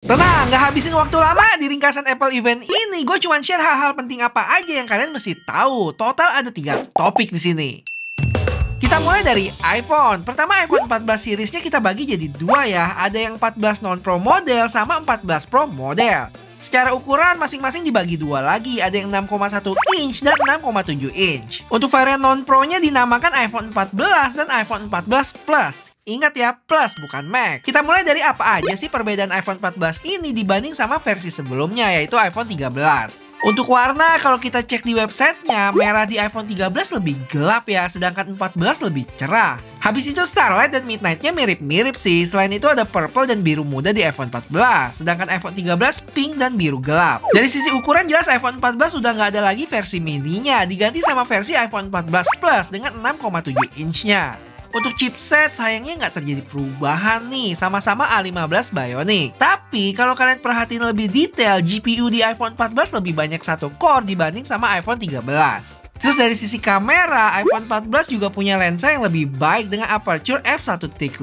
Tenang, nggak habisin waktu lama di ringkasan Apple event ini. Gue cuma share hal-hal penting apa aja yang kalian mesti tahu. Total ada 3 topik di sini. Kita mulai dari iPhone. Pertama, iPhone 14 seriesnya kita bagi jadi 2 ya. Ada yang 14 non-Pro model sama 14 Pro model. Secara ukuran masing-masing dibagi 2 lagi. Ada yang 6,1 inch dan 6,7 inch. Untuk varian non-Pro-nya dinamakan iPhone 14 dan iPhone 14 Plus. Ingat ya, Plus bukan Max. Kita mulai dari apa aja sih perbedaan iPhone 14 ini dibanding sama versi sebelumnya, yaitu iPhone 13. Untuk warna, kalau kita cek di websitenya, merah di iPhone 13 lebih gelap ya, sedangkan 14 lebih cerah. Habis itu Starlight dan Midnight-nya mirip-mirip sih. Selain itu ada purple dan biru muda di iPhone 14, sedangkan iPhone 13 pink dan biru gelap. Dari sisi ukuran jelas iPhone 14 sudah nggak ada lagi versi mininya, diganti sama versi iPhone 14 Plus dengan 6,7 inch-nya. Untuk chipset sayangnya nggak terjadi perubahan nih, sama-sama A15 Bionic. Tapi kalau kalian perhatiin lebih detail, GPU di iPhone 14 lebih banyak 1 core dibanding sama iPhone 13. Terus dari sisi kamera, iPhone 14 juga punya lensa yang lebih baik dengan aperture f1.5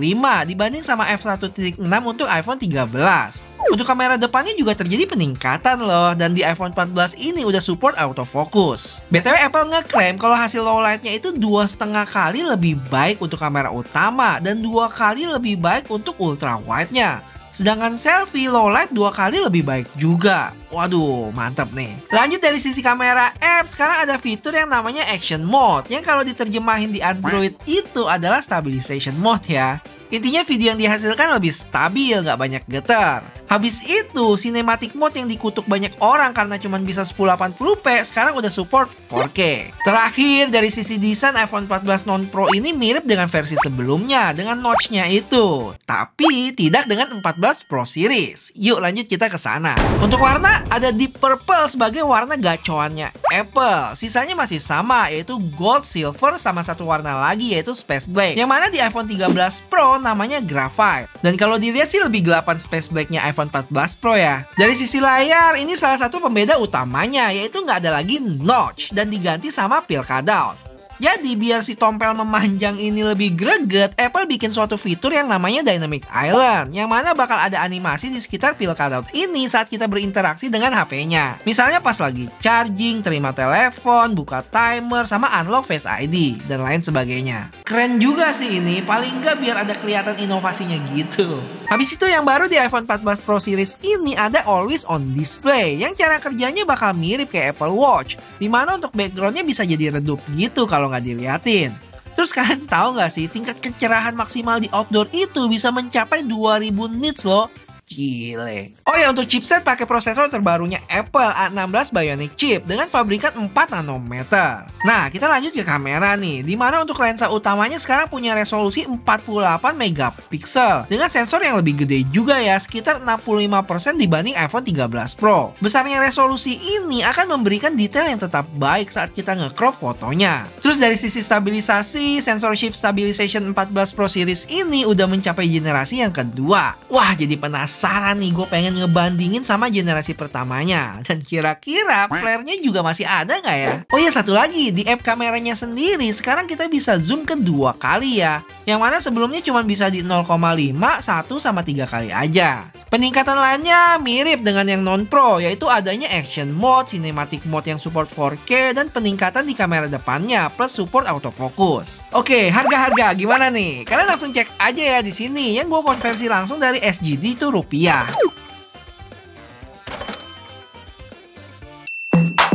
dibanding sama f1.6 untuk iPhone 13. Untuk kamera depannya juga terjadi peningkatan loh, dan di iPhone 14 ini udah support autofocus. BTW Apple ngeklaim kalau hasil low light-nya itu 2,5 kali lebih baik untuk kamera utama dan 2 kali lebih baik untuk ultra wide-nya. Sedangkan selfie low light 2 kali lebih baik juga. Waduh, mantap nih. Lanjut dari sisi kamera app, sekarang ada fitur yang namanya Action Mode, yang kalau diterjemahin di Android itu adalah Stabilization Mode ya. Intinya video yang dihasilkan lebih stabil, nggak banyak getar. Habis itu, Cinematic Mode yang dikutuk banyak orang karena cuma bisa 1080p, sekarang udah support 4K. Terakhir, dari sisi desain iPhone 14 non-Pro ini mirip dengan versi sebelumnya, dengan notch-nya itu. Tapi, tidak dengan 14 Pro Series. Yuk lanjut kita ke sana. Untuk warna, ada Deep Purple sebagai warna gacoannya Apple. Sisanya masih sama, yaitu Gold, Silver, sama satu warna lagi, yaitu Space Black. Yang mana di iPhone 13 Pro namanya Graphite. Dan kalau dilihat sih lebih gelapan Space Black-nya iPhone 14 Pro ya. Dari sisi layar, ini salah satu pembeda utamanya, yaitu nggak ada lagi notch dan diganti sama peel cutout. Jadi biar si tompel memanjang ini lebih greget, Apple bikin suatu fitur yang namanya Dynamic Island, yang mana bakal ada animasi di sekitar peel cutout ini saat kita berinteraksi dengan HP-nya. Misalnya pas lagi charging, terima telepon, buka timer, sama unlock Face ID, dan lain sebagainya. Keren juga sih ini, paling nggak biar ada kelihatan inovasinya gitu. Habis itu yang baru di iPhone 14 Pro Series ini ada Always On Display, yang cara kerjanya bakal mirip kayak Apple Watch, dimana untuk backgroundnya bisa jadi redup gitu kalau nggak diliatin. Terus kalian tahu nggak sih tingkat kecerahan maksimal di outdoor itu bisa mencapai 2000 nits loh. Gile. Oh ya, untuk chipset pakai prosesor terbarunya Apple A16 Bionic chip dengan fabrikat 4 nanometer. Nah, kita lanjut ke kamera nih, dimana untuk lensa utamanya sekarang punya resolusi 48 megapiksel dengan sensor yang lebih gede juga ya, sekitar 65% dibanding iPhone 13 Pro. Besarnya resolusi ini akan memberikan detail yang tetap baik saat kita nge-crop fotonya. Terus dari sisi stabilisasi, sensor shift stabilization 14 Pro Series ini udah mencapai generasi yang kedua. Wah, jadi penasaran nih, gue pengen ngebandingin sama generasi pertamanya. Dan kira-kira flare-nya juga masih ada nggak ya? Oh ya, satu lagi, di app kameranya sendiri sekarang kita bisa zoom ke 2 kali ya. Yang mana sebelumnya cuma bisa di 0,5, 1, sama 3 kali aja. Peningkatan lainnya mirip dengan yang non-Pro, yaitu adanya Action Mode, Cinematic Mode yang support 4K, dan peningkatan di kamera depannya plus support autofocus. Oke, harga-harga gimana nih? Kalian langsung cek aja ya di sini, yang gue konversi langsung dari SGD itu rupiah.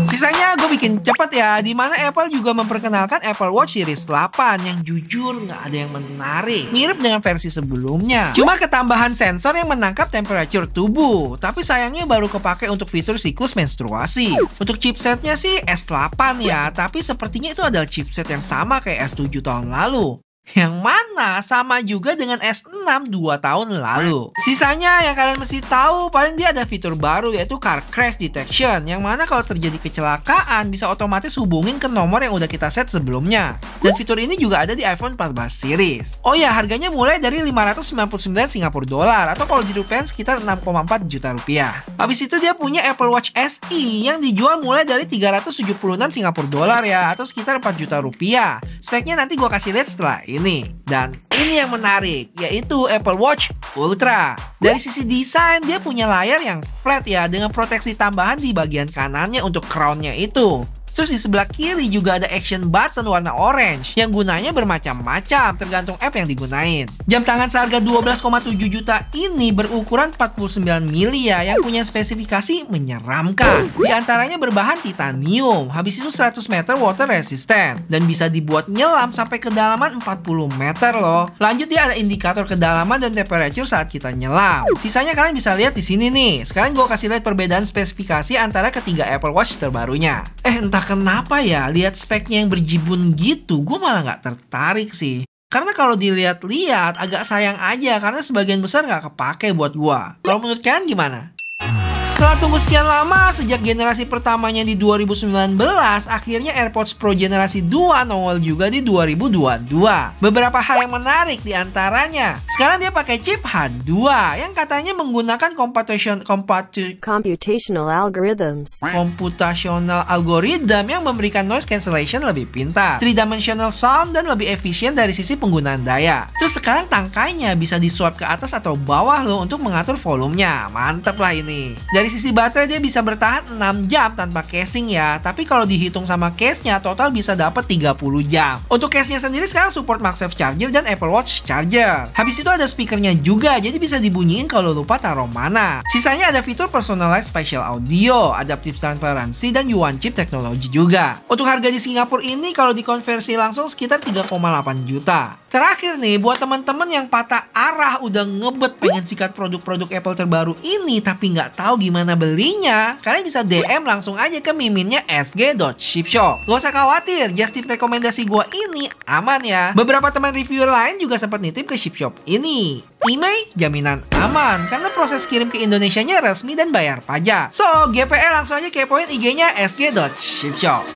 Sisanya gue bikin cepet ya, dimana Apple juga memperkenalkan Apple Watch Series 8 yang jujur nggak ada yang menarik. Mirip dengan versi sebelumnya. Cuma ketambahan sensor yang menangkap temperatur tubuh, tapi sayangnya baru kepake untuk fitur siklus menstruasi. Untuk chipsetnya sih S8 ya, tapi sepertinya itu adalah chipset yang sama kayak S7 tahun lalu. Yang mana sama juga dengan S6 2 tahun lalu. Sisanya yang kalian mesti tahu, paling dia ada fitur baru yaitu Car Crash Detection, yang mana kalau terjadi kecelakaan bisa otomatis hubungin ke nomor yang udah kita set sebelumnya. Dan fitur ini juga ada di iPhone 14 series. Oh ya, harganya mulai dari 599 Singapura dolar atau kalau dirupiahin sekitar 6,4 juta rupiah. Habis itu dia punya Apple Watch SE yang dijual mulai dari 376 Singapura dolar ya, atau sekitar 4 juta rupiah. Speknya nanti gue kasih lihat setelah ini. Dan ini yang menarik, yaitu Apple Watch Ultra. Dari sisi desain, dia punya layar yang flat ya, dengan proteksi tambahan di bagian kanannya untuk crown-nya itu. Terus di sebelah kiri juga ada action button warna orange yang gunanya bermacam-macam tergantung app yang digunain. Jam tangan seharga 12,7 juta ini berukuran 49 mili ya, yang punya spesifikasi menyeramkan. Di antaranya berbahan titanium, habis itu 100 meter water resistant, dan bisa dibuat nyelam sampai kedalaman 40 meter loh. Lanjut dia ada indikator kedalaman dan temperature saat kita nyelam. Sisanya kalian bisa lihat di sini nih. Sekarang gue kasih lihat perbedaan spesifikasi antara ketiga Apple Watch terbarunya. Entah kenapa ya, lihat speknya yang berjibun gitu, gue malah nggak tertarik sih. Karena kalau dilihat-lihat agak sayang aja, karena sebagian besar nggak kepake buat gue. Kalau menurut kalian gimana? Setelah tunggu sekian lama, sejak generasi pertamanya di 2019, akhirnya AirPods Pro generasi 2 nongol juga di 2022. Beberapa hal yang menarik diantaranya, sekarang dia pakai chip H2 yang katanya menggunakan computational algorithm yang memberikan noise cancellation lebih pintar, 3-dimensional sound, dan lebih efisien dari sisi penggunaan daya. Terus sekarang tangkainya bisa di swipe ke atas atau bawah loh untuk mengatur volumenya. Mantep lah ini. Dari sisi baterai dia bisa bertahan 6 jam tanpa casing ya. Tapi kalau dihitung sama case-nya total bisa dapat 30 jam. Untuk case-nya sendiri sekarang support MagSafe charger dan Apple Watch charger. Habis itu ada speakernya juga, jadi bisa dibunyiin kalau lupa taruh mana. Sisanya ada fitur personalized spatial audio, adaptive transparency, dan Yuan chip teknologi juga. Untuk harga di Singapura ini kalau dikonversi langsung sekitar 3,8 juta. Terakhir nih, buat teman-teman yang patah arah udah ngebet pengen sikat produk-produk Apple terbaru ini tapi nggak tahu gimana belinya, kalian bisa DM langsung aja ke miminnya sg.shipshop. Gak usah khawatir, just tip rekomendasi gua ini aman ya. Beberapa teman reviewer lain juga sempat nitip ke Shipshop ini. IMEI jaminan aman karena proses kirim ke Indonesianya resmi dan bayar pajak. So, GPL langsung aja kepoin IG-nya sg.shipshop.